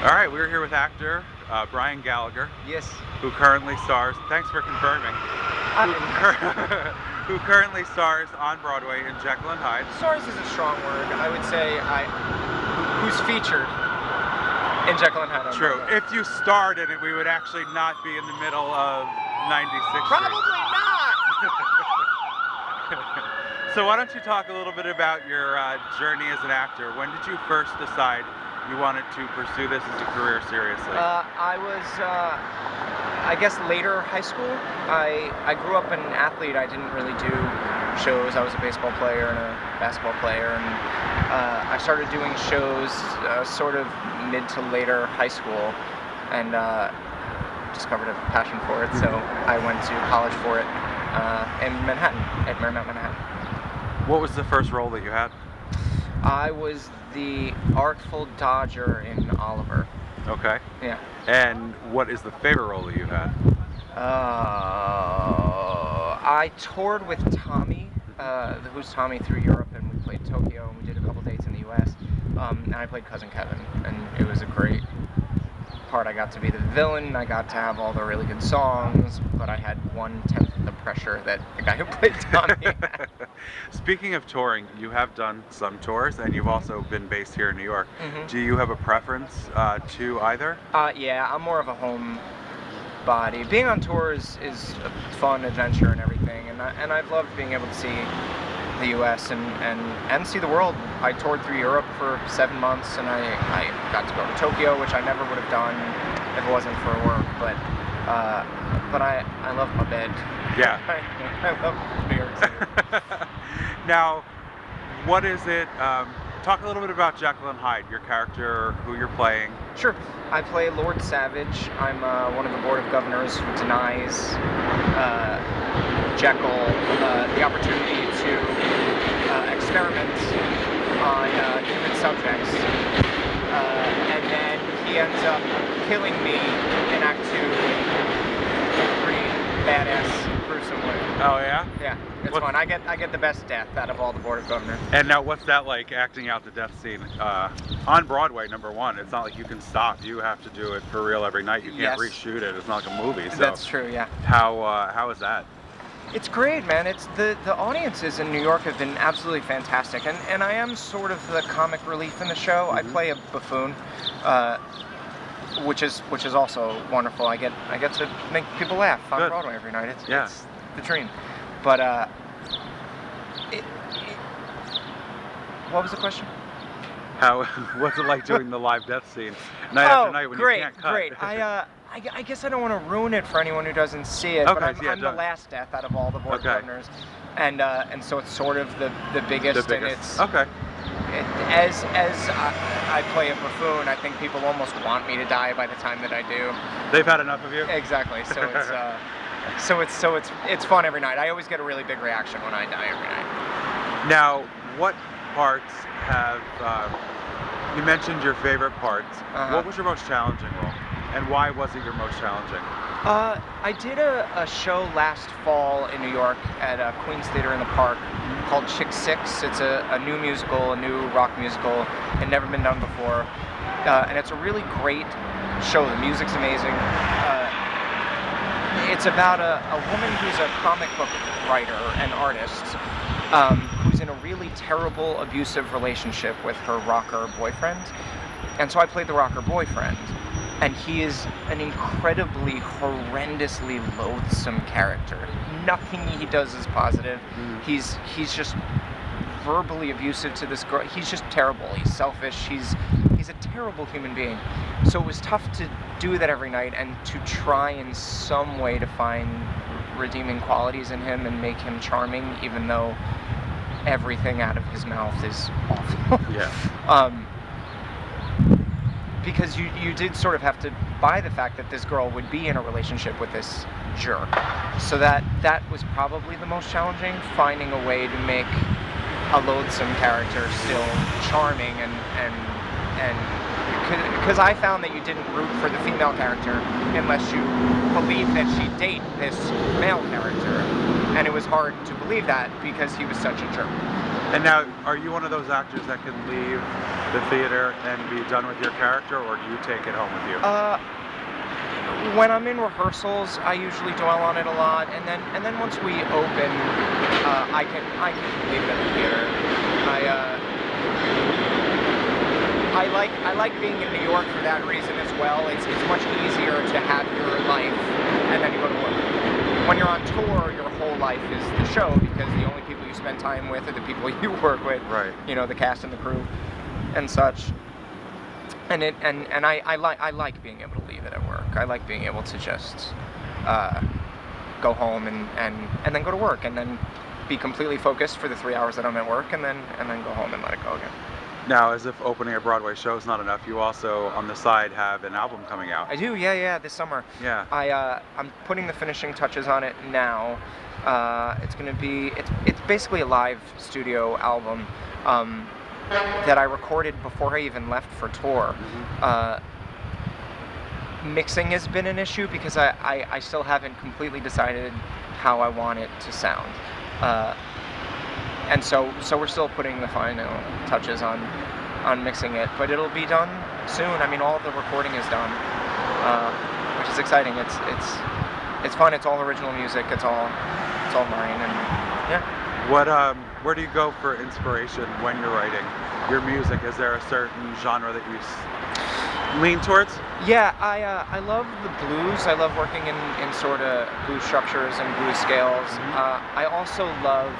All right, we're here with actor Brian Gallagher, Yes. who currently stars. Thanks for confirming. Who, who currently stars on Broadway in Jekyll and Hyde. Stars is a strong word. I would say who's featured in Jekyll and Hyde on True. Broadway. If you starred in it, we would actually not be in the middle of 96th Street. Probably not. So why don't you talk a little bit about your journey as an actor? When did you first decide you wanted to pursue this as a career seriously? I was, I guess, later high school. I grew up an athlete. I didn't really do shows. I was a baseball player and a basketball player, and I started doing shows sort of mid to later high school, and discovered a passion for it. So I went to college for it in Manhattan, at Marymount Manhattan. What was the first role that you had? I was the Artful Dodger in Oliver. Okay. Yeah. And what is the favorite role that you had? I toured with Tommy, who's Tommy, through Europe, and we played Tokyo, and we did a couple dates in the U.S. And I played Cousin Kevin, and it was a great part. I got to be the villain. I got to have all the really good songs, but I had 1/10 the pressure that the guy who played Tommy had. Speaking of touring, you have done some tours, and you've also been based here in New York. Mm-hmm. Do you have a preference to either? Yeah, I'm more of a home body. Being on tour is a fun adventure and everything, and I've loved being able to see the U.S. and see the world. I toured through Europe for 7 months, and I got to go to Tokyo, which I never would have done if it wasn't for work. But I love my bed. Yeah. I love New York City. Now, what is it? Talk a little bit about Jekyll and Hyde, your character, who you're playing. Sure. I play Lord Savage. I'm one of the Board of Governors who denies Jekyll the opportunity to experiment on human subjects. And then he ends up killing me in Act 2 in a pretty badass, gruesome way. Oh yeah? Yeah, it's fun. I get the best death out of all the Board of Governors. And now, what's that like, acting out the death scene on Broadway? Number one, it's not like you can stop. You have to do it for real every night. You can't reshoot it. It's not like a movie. So that's true. Yeah. How is that? It's great, man. It's the audiences in New York have been absolutely fantastic, and I am sort of the comic relief in the show. Mm-hmm. I play a buffoon, which is also wonderful. I get to make people laugh on Good. Broadway every night. It's the dream. But what was the question? What's it like doing the live death scene night after night when great, you can't cut? Great. I guess I don't want to ruin it for anyone who doesn't see it, Okay, but yeah, I'm the last death out of all the Board of Governors, and so it's sort of the biggest. And it's okay. As I play a buffoon, I think people almost want me to die by the time that I do. They've had enough of you. Exactly. So it's fun every night. I always get a really big reaction when I die every night. Now, what parts have you mentioned your favorite parts? What was your most challenging role, and why was it your most challenging? I did a show last fall in New York at Queen's Theater in the Park called Chick 6. It's a new musical, a new rock musical. It had never been done before, and it's a really great show. The music's amazing. It's about a woman who's a comic book writer and artist who's in a really terrible, abusive relationship with her rocker boyfriend. And so I played the rocker boyfriend. And he is an incredibly, horrendously loathsome character. Nothing he does is positive. He's just verbally abusive to this girl. He's just terrible. He's selfish. He's a terrible human being. So it was tough to do that every night and to try in some way to find redeeming qualities in him and make him charming, even though everything out of his mouth is awful. Yeah. Because you did sort of have to buy the fact that this girl would be in a relationship with this jerk. So that was probably the most challenging, finding a way to make a loathsome character still charming and because I found that you didn't root for the female character unless you believed that she'd date this male character. And it was hard to believe that because he was such a jerk. And now, are you one of those actors that can leave the theater and be done with your character, or do you take it home with you? When I'm in rehearsals, I usually dwell on it a lot, and then once we open, I can leave it in the theater. I like being in New York for that reason as well. It's much easier to have your life and then you go to work. When you're on tour, your whole life is the show because the only people you spend time with are the people you work with. Right. You know, the cast and the crew and such. And I like being able to leave it at work. I like being able to just go home and then go to work and then be completely focused for the 3 hours that I'm at work and then go home and let it go again. Now, as if opening a Broadway show is not enough, you also, on the side, have an album coming out. I do, yeah, this summer. Yeah. I'm putting the finishing touches on it now. It's gonna be, it's basically a live studio album that I recorded before I even left for tour. Mixing has been an issue because I still haven't completely decided how I want it to sound. And so we're still putting the final touches on mixing it, but it'll be done soon. I mean, all the recording is done, which is exciting. It's fun. It's all original music. It's all mine, and yeah. Where do you go for inspiration when you're writing your music? Is there a certain genre that you lean towards? Yeah, I love the blues. I love working in sort of blues structures and blues scales. I also love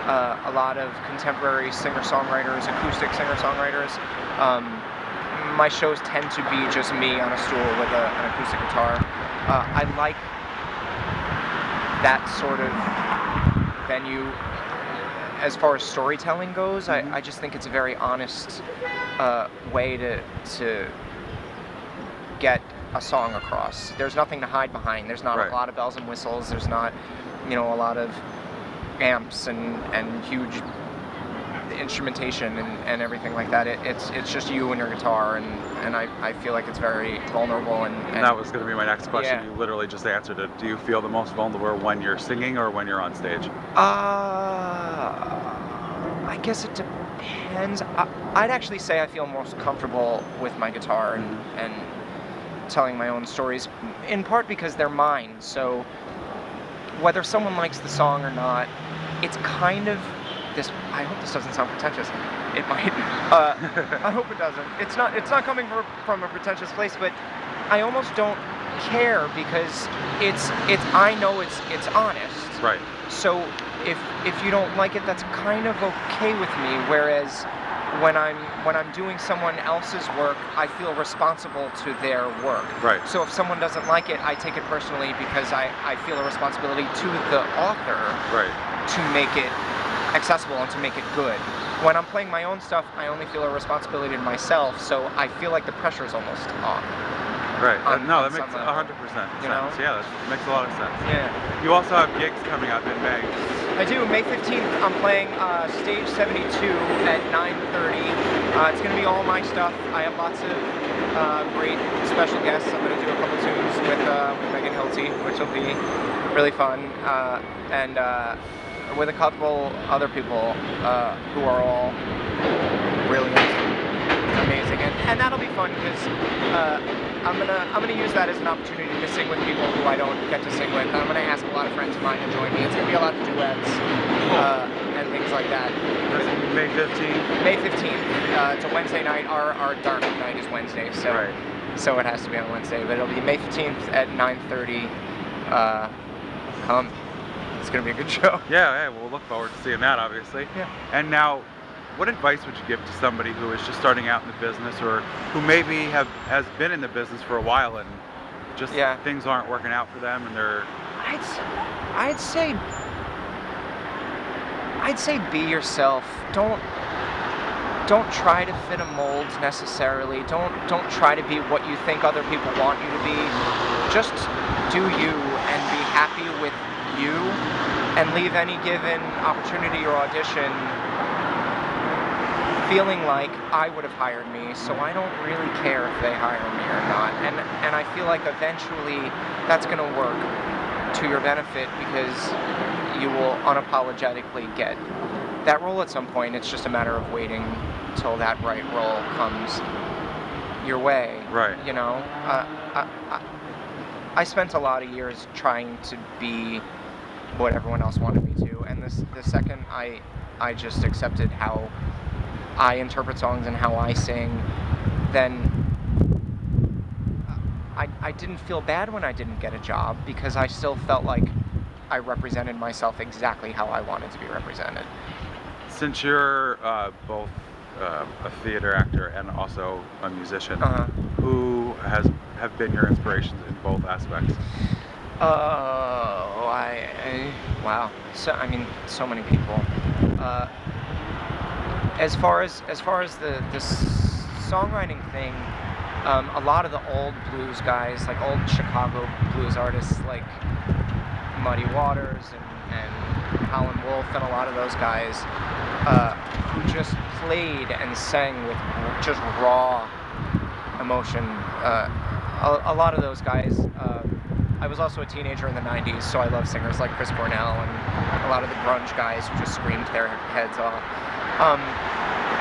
a lot of contemporary singer-songwriters, acoustic singer-songwriters. My shows tend to be just me on a stool with an acoustic guitar. I like that sort of venue as far as storytelling goes. I just think it's a very honest way to get a song across. There's nothing to hide behind. There's not a lot of bells and whistles. There's not, a lot of amps and huge instrumentation and everything like that. It's just you and your guitar, and I feel like it's very vulnerable and that was going to be my next question. Yeah. You literally just answered it. Do you feel the most vulnerable when you're singing or when you're on stage? I guess it depends. I'd actually say I feel most comfortable with my guitar and telling my own stories, in part because they're mine. So whether someone likes the song or not, it's kind of this. I hope this doesn't sound pretentious. It might. I hope it doesn't. It's not coming from a pretentious place, but I almost don't care because I know it's honest. Right. So if you don't like it, that's kind of okay with me. Whereas when I'm doing someone else's work, I feel responsible to their work. Right. So if someone doesn't like it, I take it personally because I feel a responsibility to the author to make it accessible and to make it good. When I'm playing my own stuff, I only feel a responsibility to myself, so I feel like the pressure is almost off. Right. No, that on makes some 100% level, sense. you know? Yeah, that makes a lot of sense. Yeah. You also have gigs coming up in May. I do. May 15th, I'm playing Stage 72 at 9:30. It's going to be all my stuff. I have lots of great special guests. I'm going to do a couple tunes with Megan Hilty, which will be really fun, and with a couple other people who are all really amazing, and that'll be fun because I'm gonna use that as an opportunity to sing with people who I don't get to sing with. I'm gonna ask a lot of friends of mine to join me. It's gonna be a lot of duets and things like that. May 15th. May 15th. It's a Wednesday night. Our dark night is Wednesday, so it has to be on Wednesday. But it'll be May 15th at 9:30. Come. It's gonna be a good show. Yeah, we'll look forward to seeing that, obviously. Yeah. And now, what advice would you give to somebody who is just starting out in the business, or who maybe has been in the business for a while and just things aren't working out for them, and they're... I'd say be yourself. Don't try to fit a mold necessarily. Don't try to be what you think other people want you to be. Just do you and be happy with you, and leave any given opportunity or audition feeling like I would have hired me, so I don't really care if they hire me or not. And I feel like eventually that's going to work to your benefit because you will unapologetically get that role at some point. It's just a matter of waiting till that right role comes your way. Right. You know, I spent a lot of years trying to be what everyone else wanted me to, and the second I just accepted how I interpret songs and how I sing, then I didn't feel bad when I didn't get a job, because I still felt like I represented myself exactly how I wanted to be represented. Since you're both a theater actor and also a musician, who have been your inspirations in both aspects? Oh, wow. So I mean, so many people. As far as the songwriting thing, a lot of the old blues guys, like old Chicago blues artists, like Muddy Waters and Howlin' Wolf, and a lot of those guys who just played and sang with just raw emotion. A lot of those guys. I was also a teenager in the 90s, so I love singers like Chris Cornell and a lot of the grunge guys who just screamed their heads off.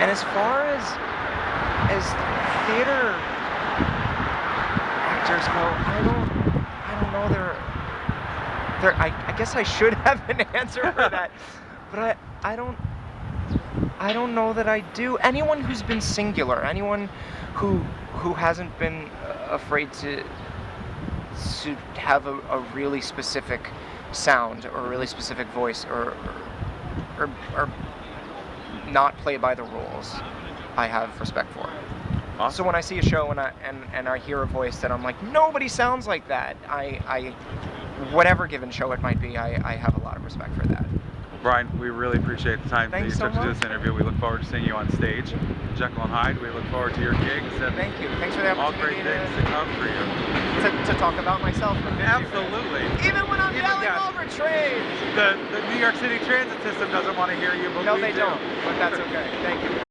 And as far as theater actors go, I don't know. I guess I should have an answer for that, but I don't know that I do. Anyone who's been singular, anyone who hasn't been afraid to have a really specific sound or a really specific voice, or not play by the rules, I have respect for. Awesome. So when I see a show and I hear a voice that I'm like, nobody sounds like that, I whatever given show it might be, I have a lot of respect for that. Brian, we really appreciate the time that you took to do this interview. We look forward to seeing you on stage, Jekyll and Hyde. We look forward to your gigs. And thank you. Thanks for the all opportunity. great things to come for you. To talk about myself for 50 Absolutely. minutes. Even when I'm yelling over trains. The New York City transit system doesn't want to hear you, but No, we they do. don't. But that's okay. Thank you.